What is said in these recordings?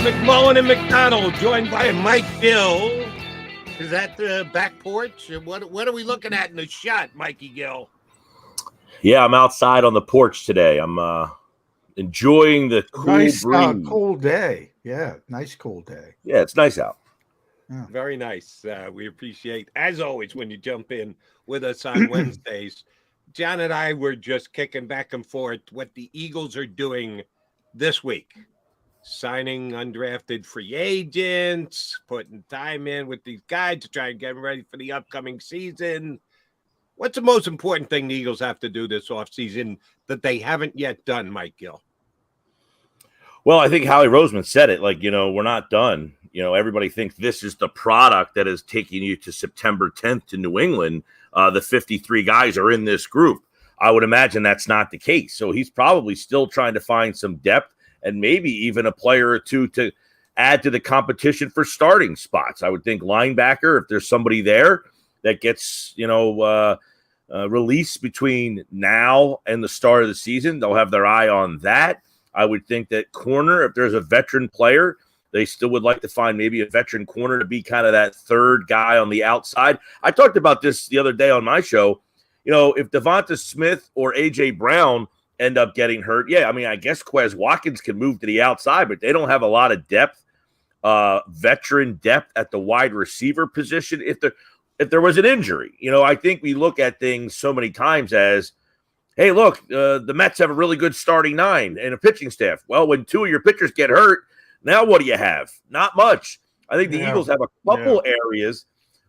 McMullen and McDonald, joined by Mike Gill. Is that the back porch? What are we looking at in the shot, Mikey Gill? Yeah, I'm outside on the porch today. I'm enjoying the cool nice, breeze. Cool day. Yeah, nice cool day. Yeah, it's nice out. Yeah. Very nice. We appreciate, as always, when you jump in with us on Wednesdays. John and I were just kicking back and forth what the Eagles are doing this week. Signing undrafted free agents, putting time in with these guys to try and get them ready for the upcoming season. What's the most important thing the Eagles have to do this offseason that they haven't yet done, Mike Gill? Well, I think Howie Roseman said it, we're not done. Everybody thinks this is the product that is taking you to September 10th to New England. The 53 guys are in this group. I would imagine that's not the case. So he's probably still trying to find some depth and maybe even a player or two to add to the competition for starting spots. I would think linebacker, if there's somebody there that gets, released between now and the start of the season, they'll have their eye on that. I would think that corner, if there's a veteran player, they still would like to find maybe a veteran corner to be kind of that third guy on the outside. I talked about this the other day on my show. If Devonta Smith or A.J. Brown end up getting hurt, I guess Quez Watkins can move to the outside, but they don't have a lot of depth, veteran depth at the wide receiver position. If there was an injury, I think we look at things so many times as, hey, look, the Mets have a really good starting nine and a pitching staff. Well, when two of your pitchers get hurt, now what do you have? Not much. I think the Eagles have a couple areas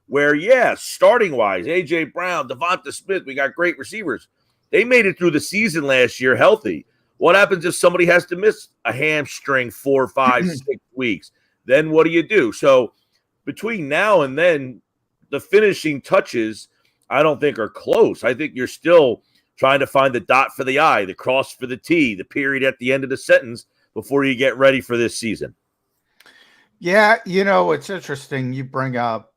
where, starting-wise, A.J. Brown, Devonta Smith, we got great receivers. They made it through the season last year healthy. What happens if somebody has to miss a hamstring 4, 5, 6 weeks? Then what do you do? So between now and then, the finishing touches, I don't think are close. I think you're still trying to find the dot for the I, the cross for the T, the period at the end of the sentence before you get ready for this season. Yeah, it's interesting. You bring up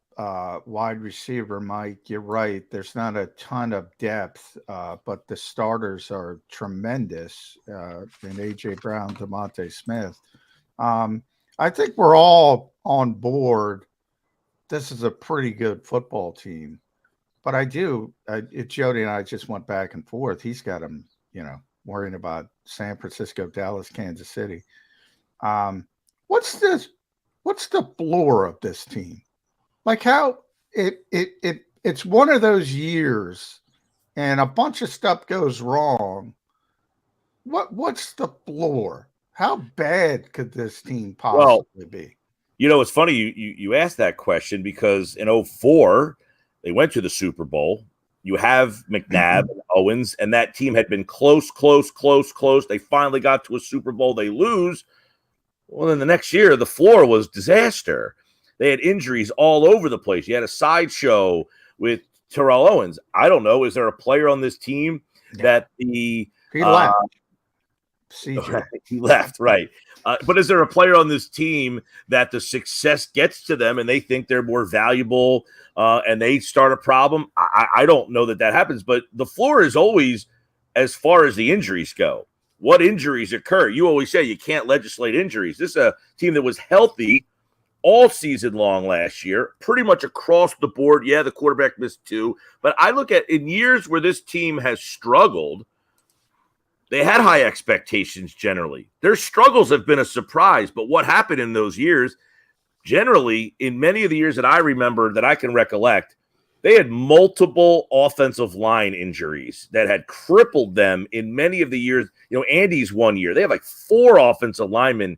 wide receiver, Mike. You're right. There's not a ton of depth, but the starters are tremendous in A.J. Brown, Devonta Smith. I think we're all on board. This is a pretty good football team. But Jody and I just went back and forth. He's got him, worrying about San Francisco, Dallas, Kansas City. What's the floor of this team? Like how it's one of those years and a bunch of stuff goes wrong. What's the floor? How bad could this team possibly be? It's funny you asked that question because in 2004, they went to the Super Bowl. You have McNabb and Owens, and that team had been close. They finally got to a Super Bowl. They lose. Well, then the next year, the floor was disaster. They had injuries all over the place. You had a sideshow with Terrell Owens. I don't know. Is there a player on this team that he left? CJ. He left, right. But is there a player on this team that the success gets to them and they think they're more valuable and they start a problem? I don't know that happens, but the floor is always as far as the injuries go. What injuries occur? You always say you can't legislate injuries. This is a team that was healthy all season long last year, pretty much across the board. Yeah, the quarterback missed 2. But I look at in years where this team has struggled, they had high expectations generally. Their struggles have been a surprise, but what happened in those years, generally, in many of the years that I remember that I can recollect, they had multiple offensive line injuries that had crippled them in many of the years. Andy's one year, they had like 4 offensive linemen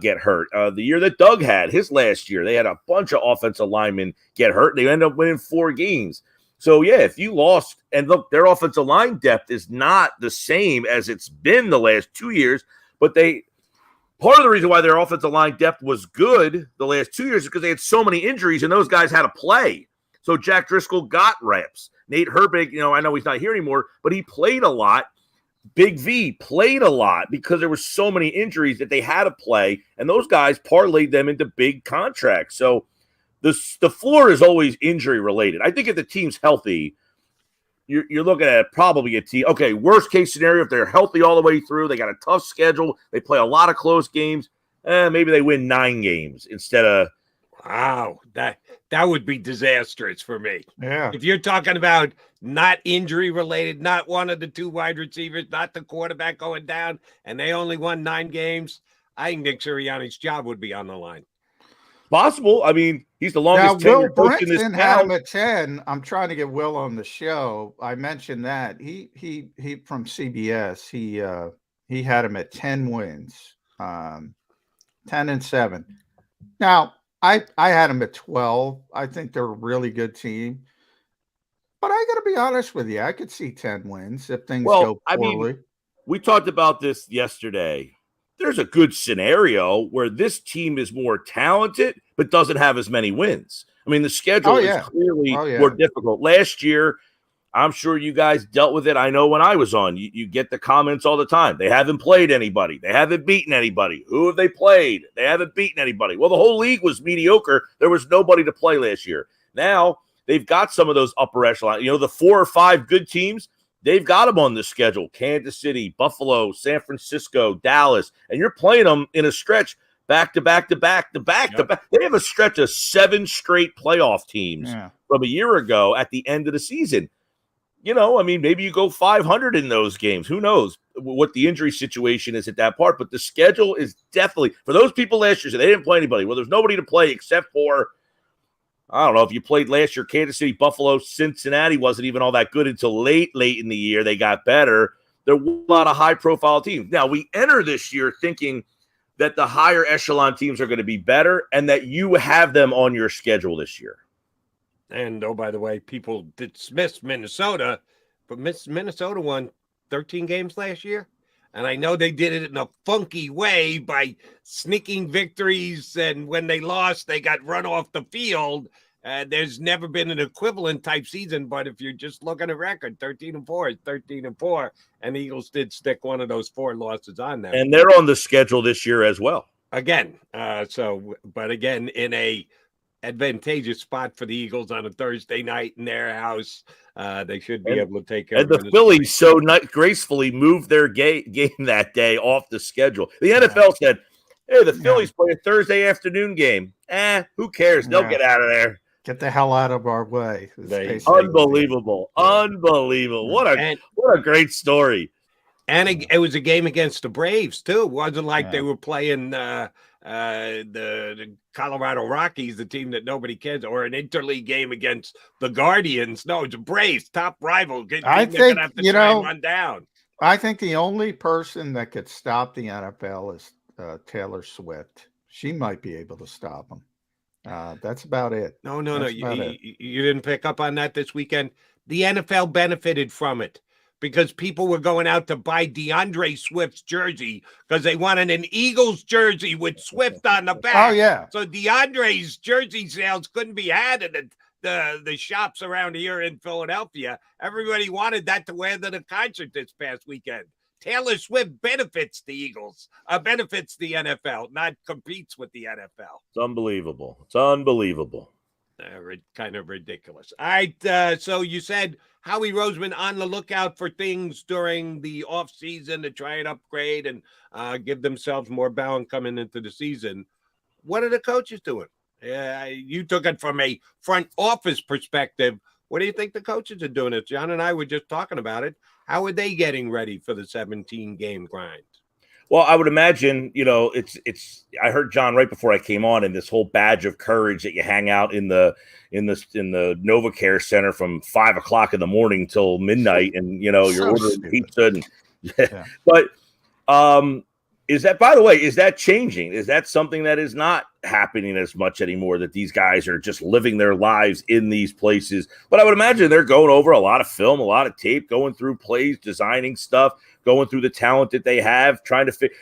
get hurt. The year that Doug had, his last year, they had a bunch of offensive linemen get hurt. They ended up winning 4 games. So, if you lost, and look, their offensive line depth is not the same as it's been the last 2 years, but part of the reason why their offensive line depth was good the last 2 years is because they had so many injuries, and those guys had to play. So Jack Driscoll got reps. Nate Herbig, I know he's not here anymore, but he played a lot. Big V played a lot because there were so many injuries that they had to play, and those guys parlayed them into big contracts. So the floor is always injury related. I think if the team's healthy, you're looking at probably a team. Okay, worst case scenario, if they're healthy all the way through, they got a tough schedule, they play a lot of close games, maybe they win 9 games instead of. Wow, that would be disastrous for me. Yeah. If you're talking about not injury related, not one of the 2 wide receivers, not the quarterback going down, and they only won 9 games, I think Nick Sirianni's job would be on the line. Possible. I mean, he's the Now, longest Will tenured coach in this Brinson had town. him at 10. I'm trying to get Will on the show. I mentioned that he from CBS. He had him at 10 wins, 10-7. Now, I had him at 12. I think they're a really good team. But I got to be honest with you. I could see 10 wins if things go poorly. We talked about this yesterday. There's a good scenario where this team is more talented but doesn't have as many wins. I mean, the schedule is clearly more difficult. Last year, I'm sure you guys dealt with it. I know when I was on, you get the comments all the time. They haven't played anybody. They haven't beaten anybody. Who have they played? They haven't beaten anybody. Well, the whole league was mediocre. There was nobody to play last year. Now, they've got some of those upper echelon. The 4 or 5 good teams, they've got them on the schedule. Kansas City, Buffalo, San Francisco, Dallas. And you're playing them in a stretch back to back to back to back to back. They have a stretch of 7 straight playoff teams from a year ago at the end of the season. Maybe you go 500 in those games. Who knows what the injury situation is at that part. But the schedule is definitely, for those people last year, so they didn't play anybody. Well, there's nobody to play except for, I don't know, if you played last year, Kansas City, Buffalo, Cincinnati wasn't even all that good until late in the year. They got better. There were a lot of high-profile teams. Now, we enter this year thinking that the higher echelon teams are going to be better and that you have them on your schedule this year. And, oh, by the way, people dismiss Minnesota, but Minnesota won 13 games last year. And I know they did it in a funky way by sneaking victories. And when they lost, they got run off the field. There's never been an equivalent type season. But if you're just looking at record, 13-4 is 13-4. And the Eagles did stick one of those 4 losses on them. And they're on the schedule this year as well. Again. But again, in a advantageous spot for the Eagles on a Thursday night in their house. They should be able to take care of it. And the Phillies so gracefully moved their game that day off the schedule. The NFL said, hey, the Phillies play a Thursday afternoon game. Who cares? They'll get out of there. Get the hell out of our way. Unbelievable. Unbelievable. What a great story. And it was a game against the Braves, too. It wasn't like they were playing the Colorado Rockies, the team that nobody cares, or an interleague game against the Guardians. No, it's a Braves, top rival. I think, one down. I think the only person that could stop the NFL is Taylor Swift. She might be able to stop them. That's about it. No. You didn't pick up on that this weekend. The NFL benefited from it, because people were going out to buy DeAndre Swift's jersey because they wanted an Eagles jersey with Swift on the back. Oh, yeah. So DeAndre's jersey sales couldn't be had in the shops around here in Philadelphia. Everybody wanted that to wear to the concert this past weekend. Taylor Swift benefits the Eagles, benefits the NFL, not competes with the NFL. It's unbelievable. It's unbelievable. Kind of ridiculous. All right. So you said Howie Roseman on the lookout for things during the offseason to try and upgrade and give themselves more balance coming into the season. What are the coaches doing? You took it from a front office perspective. What do you think the coaches are doing? It. John and I were just talking about it. How are they getting ready for the 17-game grind? Well, I would imagine, it's. I heard John right before I came on, and this whole badge of courage that you hang out in the NovaCare Center from 5:00 in the morning till midnight, and you're ordering pizza. But is that, by the way, is that changing? Is that something that is not happening as much anymore? That these guys are just living their lives in these places? But I would imagine they're going over a lot of film, a lot of tape, going through plays, designing stuff, going through the talent that they have, trying to fit.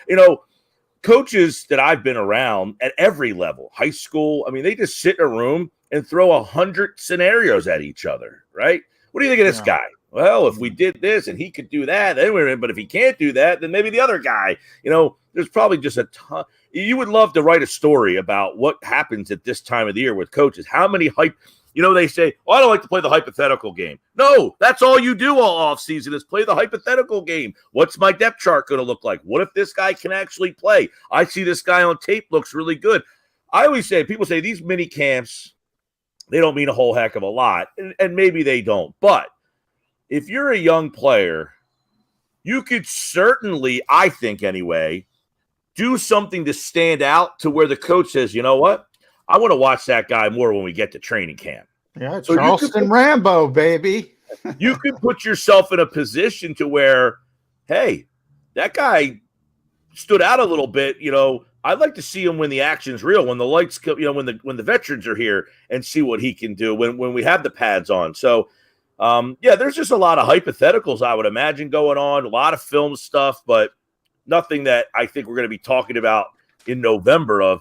Coaches that I've been around at every level, high school, they just sit in a room and throw 100 scenarios at each other, right? What do you think of this guy? Well, if we did this and he could do that, then we're in. But if he can't do that, then maybe the other guy. There's probably just a ton. You would love to write a story about what happens at this time of the year with coaches. How many hype? They say, "Oh, I don't like to play the hypothetical game." No, that's all you do all offseason is play the hypothetical game. What's my depth chart going to look like? What if this guy can actually play? I see this guy on tape looks really good. I always say, people say these mini camps, they don't mean a whole heck of a lot, and maybe they don't. But if you're a young player, you could certainly, I think anyway, do something to stand out to where the coach says, you know what? I want to watch that guy more when we get to training camp. Yeah, so Charleston Rambo, baby. You can put yourself in a position to where, hey, that guy stood out a little bit. I'd like to see him when the action's real, when the lights come, when the veterans are here, and see what he can do when we have the pads on. So, there's just a lot of hypotheticals, I would imagine, going on, a lot of film stuff, but nothing that I think we're going to be talking about in November of,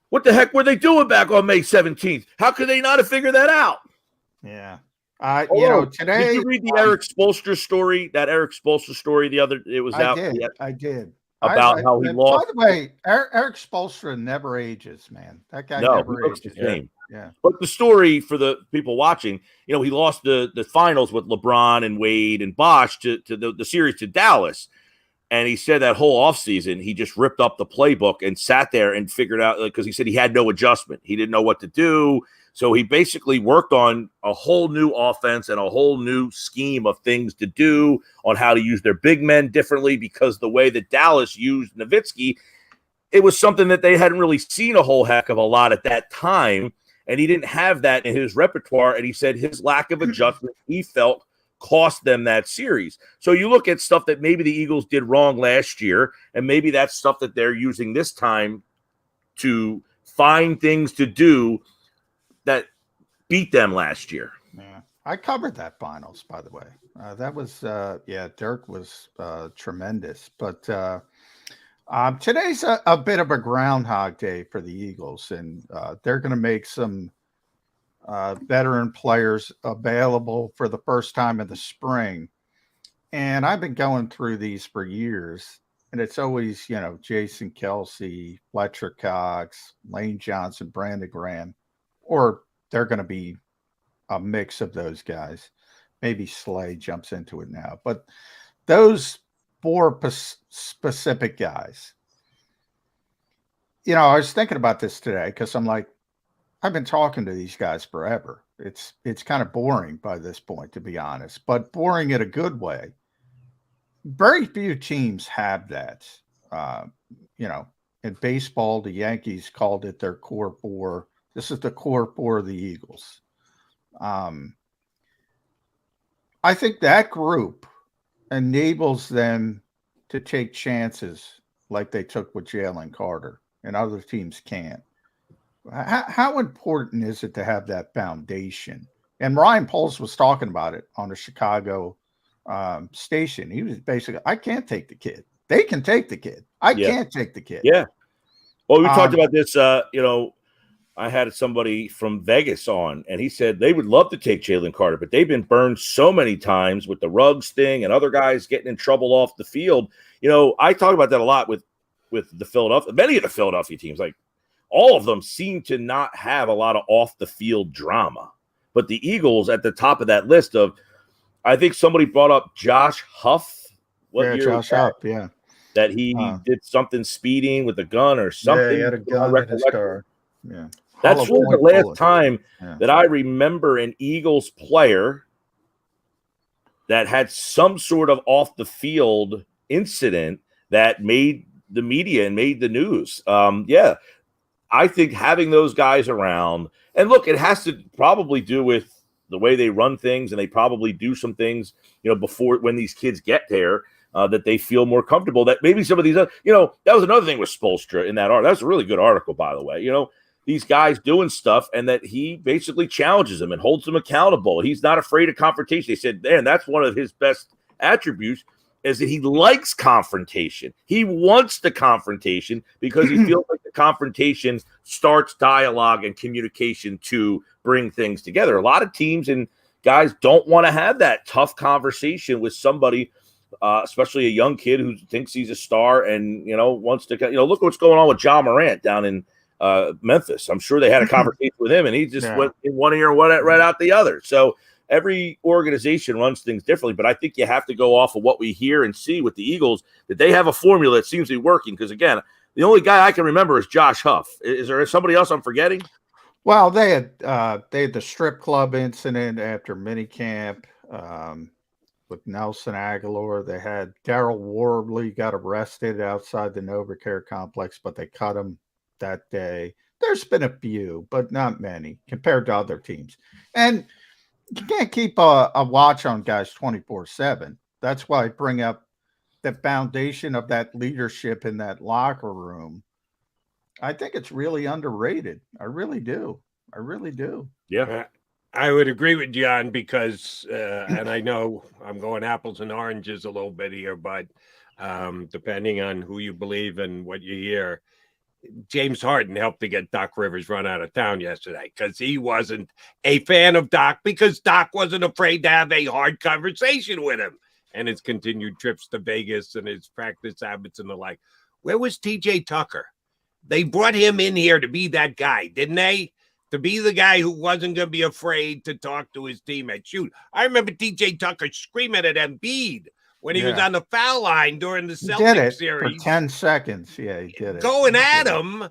what the heck were they doing back on May 17th? How could they not have figured that out? Yeah. Today. Did you read the Eric Spoelstra story? That Eric Spoelstra story I did. About how he lost. By the way, Eric Spoelstra never ages, man. That guy never ages. Yeah. But the story for the people watching, he lost the finals with LeBron and Wade and Bosh to the series to Dallas. And he said that whole offseason, he just ripped up the playbook and sat there and figured out, because he said he had no adjustment. He didn't know what to do. So he basically worked on a whole new offense and a whole new scheme of things to do, on how to use their big men differently, because the way that Dallas used Nowitzki, it was something that they hadn't really seen a whole heck of a lot at that time. And he didn't have that in his repertoire. And he said his lack of adjustment, he felt, cost them that series. So you look at stuff that maybe the Eagles did wrong last year, and maybe that's stuff that they're using this time to find things to do that beat them last year. Yeah, I covered that finals, by the way. That was, Dirk was tremendous. But today's a bit of a groundhog day for the Eagles, and they're going to make some veteran players available for the first time in the spring. And I've been going through these for years, and it's always, Jason Kelsey, Fletcher Cox, Lane Johnson, Brandon Graham, or they're going to be a mix of those guys. Maybe Slay jumps into it now, but those four specific guys. I was thinking about this today, because I'm like, I've been talking to these guys forever. It's kind of boring by this point, to be honest, but boring in a good way. Very few teams have that. In baseball, the Yankees called it their core four. This is the core four of the Eagles. I think that group enables them to take chances like they took with Jalen Carter, and other teams can't. How important is it to have that foundation? And Ryan Poles was talking about it on a Chicago station. He was basically, I can't take the kid. They can take the kid. I can't take the kid. Yeah. Well, we talked about this, I had somebody from Vegas on, and he said they would love to take Jalen Carter, but they've been burned so many times with the Ruggs thing and other guys getting in trouble off the field. I talk about that a lot with many of the Philadelphia teams. Like, all of them seem to not have a lot of off-the-field drama. But the Eagles at the top of that list of, I think somebody brought up Josh Huff. Josh Huff, yeah. That he did something speeding with a gun or something. Yeah, he had a gun in his car. Yeah. That's really the last time that I remember an Eagles player that had some sort of off-the-field incident that made the media and made the news. I think having those guys around, and look, it has to probably do with the way they run things, and they probably do some things, before, when these kids get there, that they feel more comfortable. That maybe some of these, that was another thing with Spoelstra in that article. That's a really good article, by the way. These guys doing stuff, and that he basically challenges them and holds them accountable. He's not afraid of confrontation. They said, man, that's one of his best attributes, is that he likes confrontation. He wants the confrontation because he feels like the confrontation starts dialogue and communication to bring things together. A lot of teams and guys don't want to have that tough conversation with somebody, especially a young kid who thinks he's a star and, wants to, look what's going on with John Morant down in Memphis. I'm sure they had a conversation with him, and he just went in one ear and right out the other. So every organization runs things differently, but I think you have to go off of what we hear and see with the Eagles, that they have a formula that seems to be working. Because, again, the only guy I can remember is Josh Huff. Is there somebody else I'm forgetting? Well, they had the strip club incident after minicamp with Nelson Aguilar. They had Daryl Worley got arrested outside the NovaCare complex, but they cut him that day. There's been a few, but not many compared to other teams. And you can't keep a watch on guys 24/7. That's why I bring up the foundation of that leadership in that locker room. I think it's really underrated. I really do. Yeah. I would agree with John because, and I know I'm going apples and oranges a little bit here, but depending on who you believe and what you hear, James Harden helped to get Doc Rivers run out of town yesterday because he wasn't a fan of Doc, because Doc wasn't afraid to have a hard conversation with him, and his continued trips to Vegas and his practice habits and the like. Where was TJ Tucker? They brought him in here to be that guy, didn't they? To be the guy who wasn't going to be afraid to talk to his teammates. Shoot, I remember TJ Tucker screaming at Embiid when he was on the foul line during the Celtics series. For 10 seconds. Yeah, he did it. Going at him.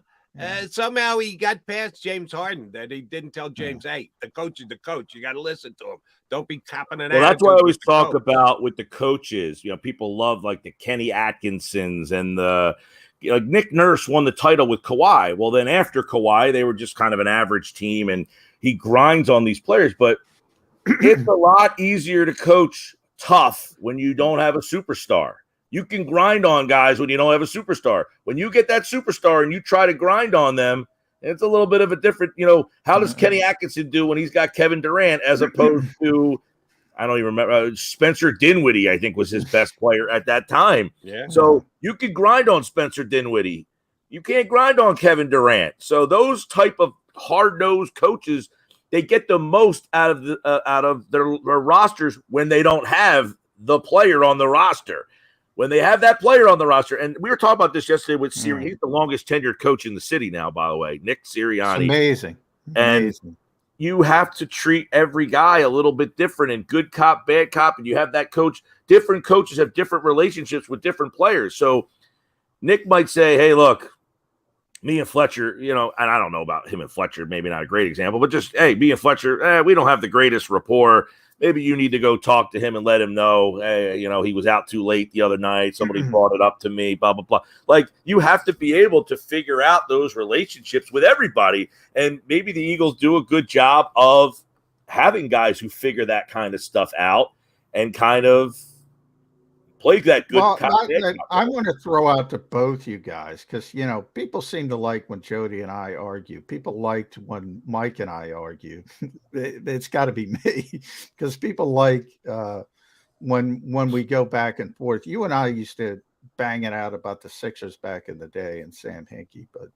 Somehow he got past James Harden that he didn't tell James, hey, the coach is the coach. You got to listen to him. Don't be copping an attitude. Well, that's what I always talk about with the coaches. You know, people love like the Kenny Atkinsons and like Nick Nurse won the title with Kawhi. Well, then after Kawhi, they were just kind of an average team, and he grinds on these players. But it's a lot easier to coach tough when you don't have a superstar. You can grind on guys when you don't have a superstar. When you get that superstar and you try to grind on them, it's a little bit of a different, how does Kenny Atkinson do when he's got Kevin Durant as opposed to, I don't even remember, Spencer Dinwiddie, I think was his best player at that time. Yeah. So you can grind on Spencer Dinwiddie. You can't grind on Kevin Durant. So those type of hard-nosed coaches, they get the most out of their rosters when they don't have the player on the roster. When they have that player on the roster, and we were talking about this yesterday with Sirianni. He's the longest tenured coach in the city now, by the way, Nick Sirianni. It's amazing. And you have to treat every guy a little bit different, and good cop, bad cop, and you have that coach. Different coaches have different relationships with different players. So Nick might say, hey, look, me and Fletcher, and I don't know about him and Fletcher, maybe not a great example, but just, hey, me and Fletcher, we don't have the greatest rapport. Maybe you need to go talk to him and let him know, hey, he was out too late the other night. Somebody brought it up to me, blah, blah, blah. Like, you have to be able to figure out those relationships with everybody. And maybe the Eagles do a good job of having guys who figure that kind of stuff out and kind of play that good. Well, I want to throw out to both you guys because, people seem to like when Jody and I argue. People liked when Mike and I argue. It's got to be me because people like when we go back and forth. You and I used to bang it out about the Sixers back in the day and Sam Hinkie, but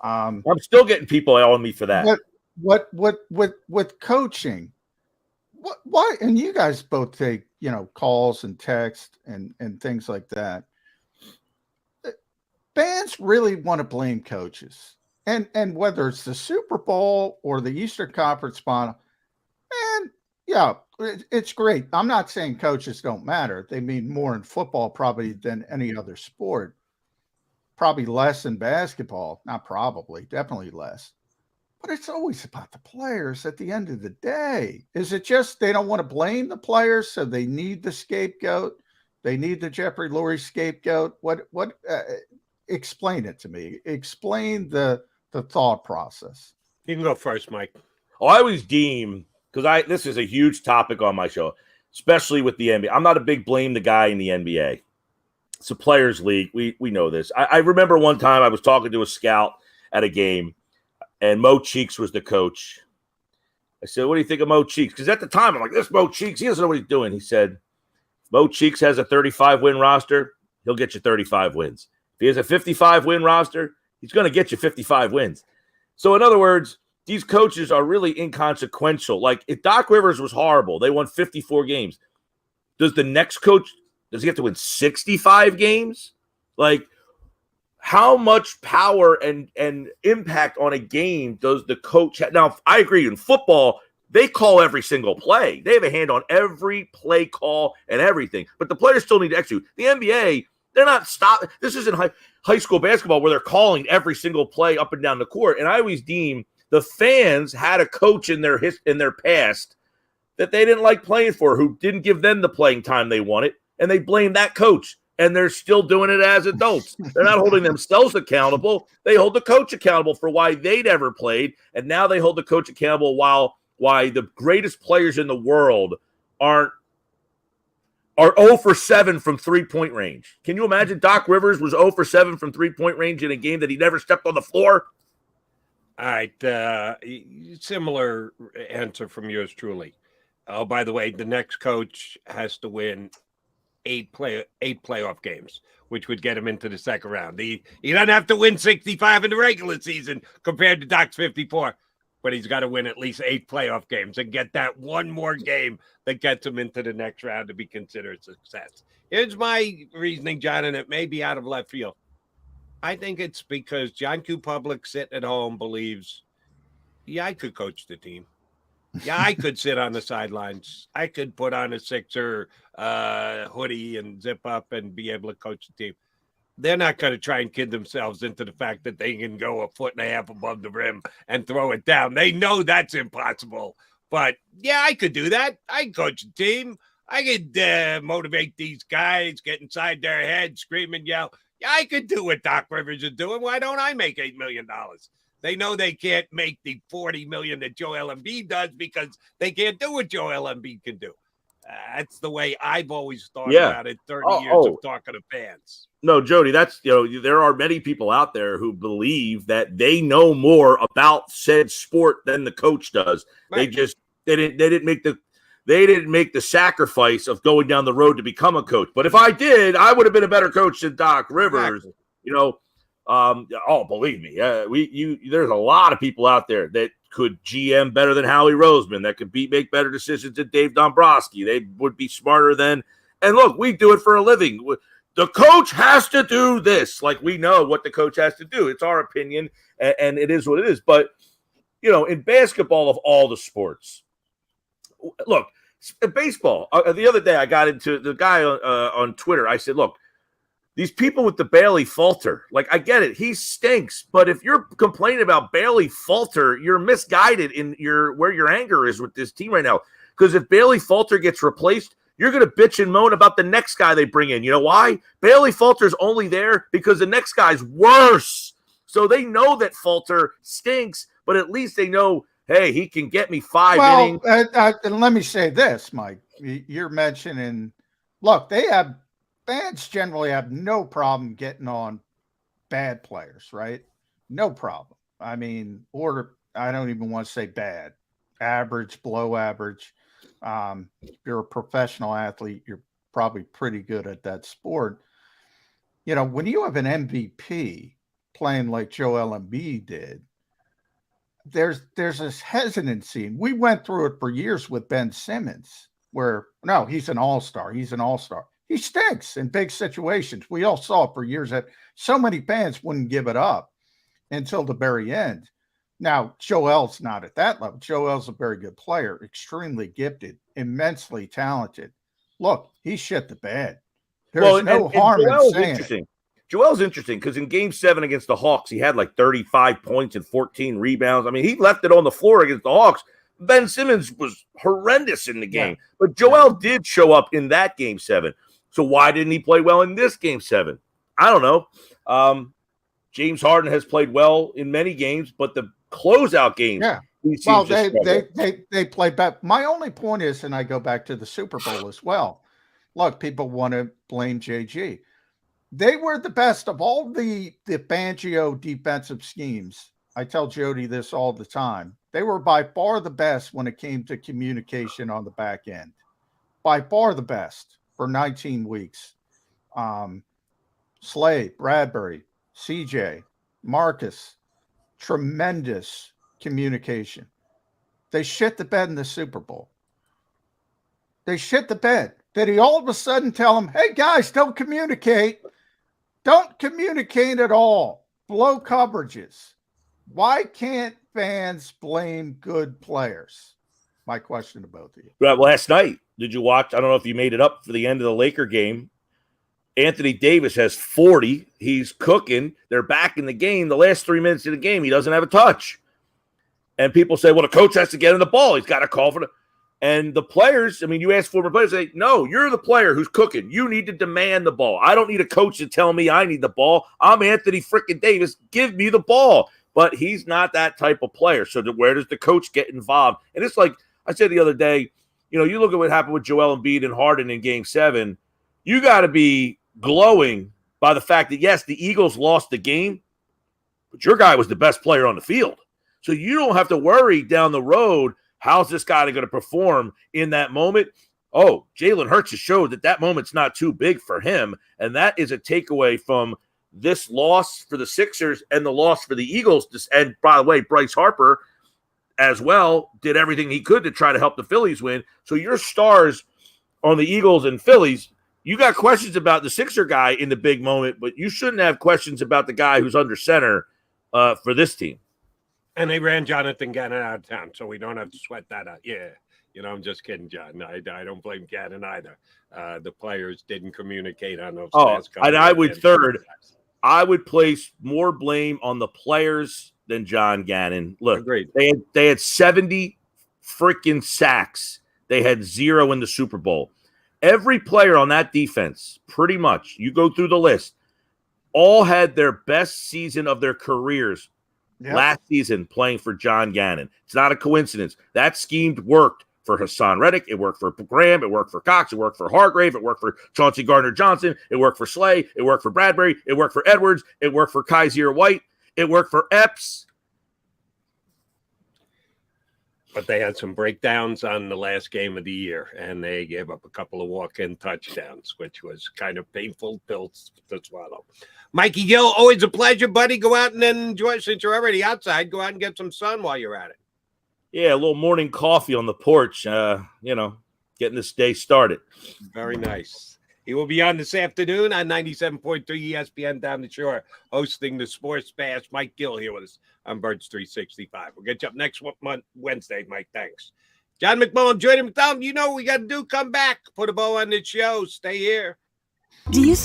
I'm still getting people on me for that. With coaching, why? And you guys both take calls and text and things like that. Fans really want to blame coaches, and whether it's the Super Bowl or the Eastern Conference Final, man, yeah, it's great. I'm not saying coaches don't matter. They mean more in football probably than any other sport. Probably less in basketball. Not probably, definitely less. But it's always about the players at the end of the day. Is it just they don't want to blame the players, so they need the scapegoat? They need the Jeffrey Lurie scapegoat? What? Explain it to me. Explain the thought process. You can go first, Mike. Oh, I always deem, because this is a huge topic on my show, especially with the NBA. I'm not a big blame the guy in the NBA. It's a players' league. We know this. I remember one time I was talking to a scout at a game, and Mo Cheeks was the coach. I said, what do you think of Mo Cheeks? Because at the time, I'm like, this Mo Cheeks, he doesn't know what he's doing. He said, Mo Cheeks has a 35-win roster. He'll get you 35 wins. If he has a 55-win roster, he's going to get you 55 wins. So in other words, these coaches are really inconsequential. Like if Doc Rivers was horrible, they won 54 games. Does the next coach, does he have to win 65 games? Like, how much power and impact on a game does the coach have? Now, I agree. In football, they call every single play. They have a hand on every play call and everything. But the players still need to execute. The NBA, they're not stopping. This isn't high school basketball where they're calling every single play up and down the court. And I always deem the fans had a coach in their past that they didn't like playing for, who didn't give them the playing time they wanted, and they blamed that coach. And they're still doing it as adults. They're not holding themselves accountable. They hold the coach accountable for why they never played, and now they hold the coach accountable why the greatest players in the world are 0 for 7 from 3-point range. Can you imagine Doc Rivers was 0 for 7 from 3-point range in a game that he never stepped on the floor? All right. Similar answer from yours truly. Oh, by the way, the next coach has to win 8 playoff games, which would get him into the second round. He doesn't have to win 65 in the regular season compared to Doc's 54, but he's got to win at least 8 playoff games and get that one more game that gets him into the next round to be considered success. Here's my reasoning, John, and it may be out of left field. I think it's because John Q. Public sitting at home believes, yeah, I could coach the team. Yeah, I could sit on the sidelines. I could put on a Sixer hoodie and zip up and be able to coach the team. They're not going to try and kid themselves into the fact that they can go 1.5 feet above the rim and throw it down. They know that's impossible. But, yeah, I could do that. I can coach the team. I could motivate these guys, get inside their head, scream and yell. Yeah, I could do what Doc Rivers is doing. Why don't I make $8 million? They know they can't make the $40 million that Joel Embiid does because they can't do what Joel Embiid can do. That's the way I've always thought about it. 30 years of talking to fans. No, Jody, there are many people out there who believe that they know more about said sport than the coach does. Right. They didn't make the sacrifice of going down the road to become a coach. But if I did, I would have been a better coach than Doc Rivers. Exactly. Believe me, there's a lot of people out there that could GM better than Howie Roseman, that could make better decisions than Dave Dombrowski. They would be smarter than. And look, we do it for a living. The coach has to do this. Like, we know what the coach has to do. It's our opinion, and it is what it is. But in basketball of all the sports, look, baseball. The other day, I got into the guy on Twitter. I said, look. These people with the Bailey Falter, like, I get it. He stinks. But if you're complaining about Bailey Falter, you're misguided in where your anger is with this team right now. Because if Bailey Falter gets replaced, you're going to bitch and moan about the next guy they bring in. You know why? Bailey Falter's only there because the next guy's worse. So they know that Falter stinks, but at least they know, hey, he can get me 5 innings. And let me say this, Mike. You're mentioning, look, fans generally have no problem getting on bad players, right? No problem. I mean, I don't even want to say bad, average, below average. If you're a professional athlete, you're probably pretty good at that sport. When you have an MVP playing like Joel Embiid did, there's this hesitancy. And we went through it for years with Ben Simmons, where, no, he's an all-star. He's an all-star. He stinks in big situations. We all saw it for years that so many fans wouldn't give it up until the very end. Now, Joel's not at that level. Joel's a very good player, extremely gifted, immensely talented. Look, he shit the bed. There's no harm in saying it. Joel's interesting because in Game 7 against the Hawks, he had like 35 points and 14 rebounds. I mean, he left it on the floor against the Hawks. Ben Simmons was horrendous in the game. Yeah. But Joel did show up in that Game 7. So why didn't he play well in this Game 7? I don't know. James Harden has played well in many games, but the closeout games, they play back. My only point is, and I go back to the Super Bowl as well. Look, people want to blame JG. They were the best of all the Fangio defensive schemes. I tell Jody this all the time. They were by far the best when it came to communication on the back end. By far the best. For 19 weeks. Slade, Bradbury, CJ, Marcus, tremendous communication. They shit the bed in the Super Bowl. They shit the bed. Did he all of a sudden tell them, hey, guys, don't communicate? Don't communicate at all. Blow coverages. Why can't fans blame good players? My question to both of you. Right, last night, did you watch? I don't know if you made it up for the end of the Laker game. Anthony Davis has 40. He's cooking. They're back in the game. The last 3 minutes of the game, he doesn't have a touch. And people say, well, the coach has to get him the ball. He's got to call for the – and the players, I mean, you ask former players, say, no, you're the player who's cooking. You need to demand the ball. I don't need a coach to tell me I need the ball. I'm Anthony frickin' Davis. Give me the ball. But he's not that type of player. So where does the coach get involved? And it's like I said the other day, you look at what happened with Joel Embiid and Harden in Game 7. You got to be glowing by the fact that, yes, the Eagles lost the game, but your guy was the best player on the field. So you don't have to worry down the road, how's this guy going to perform in that moment? Oh, Jalen Hurts has showed that moment's not too big for him, and that is a takeaway from this loss for the Sixers and the loss for the Eagles. And by the way, Bryce Harper as well did everything he could to try to help the Phillies win. So your stars on the Eagles and Phillies, you got questions about the Sixer guy in the big moment, but you shouldn't have questions about the guy who's under center for this team. And they ran Jonathan Gannon out of town, so we don't have to sweat that out. Yeah, I'm just kidding, John. I don't blame Gannon either. The players didn't communicate on those. And I would place more blame on the players than John Gannon. Look, agreed. They had 70 freaking sacks. They had 0 in the Super Bowl. Every player on that defense, pretty much, you go through the list, all had their best season of their careers last season playing for John Gannon. It's not a coincidence. That scheme worked for Hassan Reddick. It worked for Graham. It worked for Cox. It worked for Hargrave. It worked for Chauncey Gardner-Johnson. It worked for Slay. It worked for Bradbury. It worked for Edwards. It worked for Kaiser White. It worked for Epps. But they had some breakdowns on the last game of the year, and they gave up a couple of walk-in touchdowns, which was kind of painful pills to swallow. Mikey Gill, always a pleasure, buddy. Go out and then enjoy, since you're already outside, go out and get some sun while you're at it. Yeah, a little morning coffee on the porch, getting this day started. Very nice. He will be on this afternoon on 97.3 ESPN down the shore, hosting the Sports Bash. Mike Gill here with us on Birds 365. We'll get you up next Wednesday, Mike. Thanks. John McMullen, Jordan McDonald, you know what we got to do. Come back, put a bow on this show. Stay here. Do you